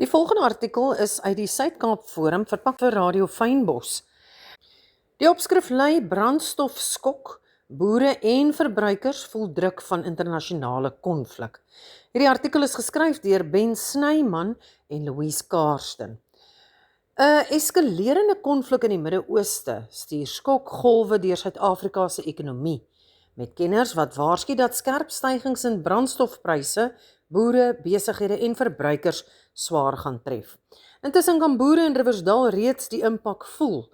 Die volgende artikel is uit die Suid-Kaap Forum verpak vir Radio Fynbos. Die opskrif lui brandstofskok, boere en verbruikers voel druk van internasionale konflik. Hierdie artikel is geskryf deur Ben Snyman en Louise Karsten. 'n Eskalerende konflik in die Midde-Ooste stuur skokgolwe deur Suid-Afrika se ekonomie, met kenners wat waarsku dat skerp stygings in brandstofpryse boere, besighede en verbruikers swaar gaan tref. Intussen kan boere in Riversdal reeds die impak voel.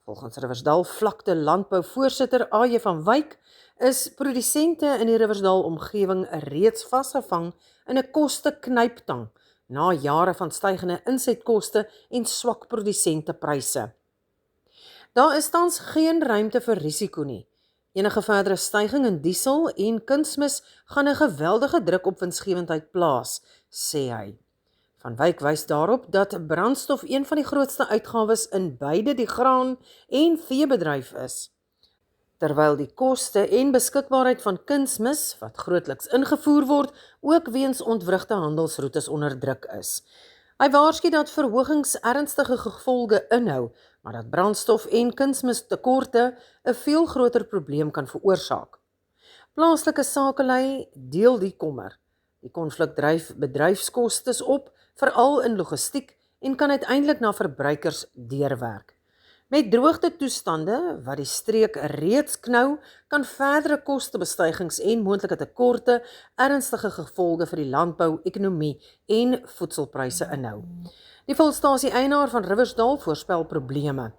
Volgens Riversdal Vlakte Landbou-voorsitter A.J. van Wyk is produsente in die Riversdal omgewing reeds vasgevang in 'n koste-knyptang na jare van stygende insetkoste en swak produsentepryse. Daar is tans geen ruimte vir risiko nie. Enige verdere styging in diesel en kunsmis gaan 'n geweldige druk op winsgewendheid plaas, sê hy. Van Wyk wys daarop dat brandstof een van die grootste uitgawes in beide die graan- en veebedryf is. Terwyl die koste en beskikbaarheid van kunsmis, wat grootliks ingevoer word, ook weens ontwrigte handelsroetes onder druk is. Hy waarsku dat verhogings ernstige gevolge inhou, maar dat brandstof en kunsmis tekorte 'n veel groter probleem kan veroorsaak. Plaaslike sakelei deel die kommer. Die konflik dryf bedryfskostes op, veral in logistiek, en kan uiteindelik na verbruikers deurwerk. Met droogte toestande wat die streek reeds knou, kan verdere kostebestygings en moontlike tekorte ernstige gevolge vir die landbou, ekonomie en voedselpryse inhou. Die volstasie eienaar van Riversdal voorspel probleme.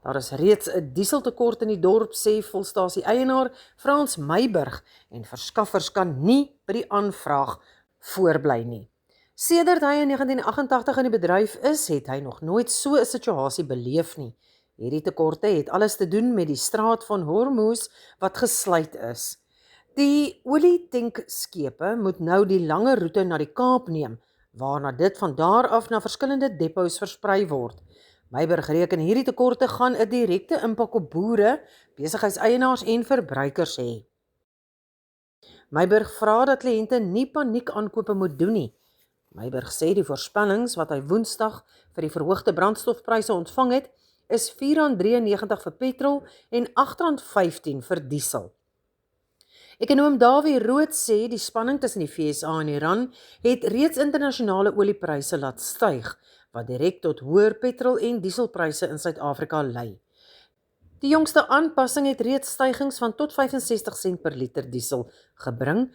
Daar is reeds 'n dieseltekort in die dorp, sê volstasie eienaar Frans Meiburg, en verskaffers kan nie by die aanvraag voorbly nie. Sedert hy in 1988 in die bedryf is, het hy nog nooit so 'n situasie beleef nie. Hierdie tekorte het alles te doen met die straat van Hormuz wat gesluit is. Die olietankeskepe moet nou die lange roete na die Kaap neem, waarna dit van daar af na verskillende depots versprei word. Meiburg reken hierdie tekorte gaan 'n direkte impak op boere, besigheidseienaars en verbruikers hê. Meiburg vra dat kliënte nie paniekaankope moet doen nie. Meiburg sê die voorspellings wat hy Woensdag vir die verhoogde brandstofpryse ontvang het, is R4,93 vir petrol en R8,15 vir diesel. Ekonoom Dawie Rood sê die spanning tussen die FSA en Iran het reeds internasionale oliepryse laat styg, wat direk tot hoër petrol en dieselpryse in Suid-Afrika lei. Die jongste aanpassing het reeds stygings van tot 65 sent per liter diesel gebring.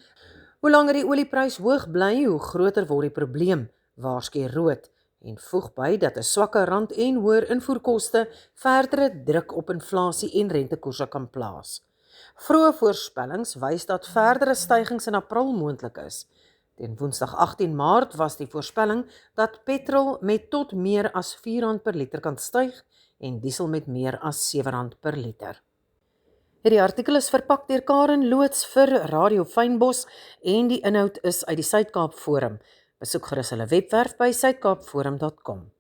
Hoe langer die olieprys hoog bly, hoe groter word die probleem, waarsku Rood, en voeg by dat 'n swakke rand en hoër invoerkoste verdere druk op inflasie en rentekoerse kan plaas. Vroeë voorspellings wys dat verdere stygings in April moontlik is. Teen Woensdag 18 Maart was die voorspelling dat petrol met tot meer as R4 per liter kan styg en diesel met meer as R7 per liter. Hierdie artikel is verpak deur Karen Loots vir Radio Fynbos en die inhoud is uit die Suid-Kaap Forum. Besoek gerus hulle webwerf by suidkaapforum.com.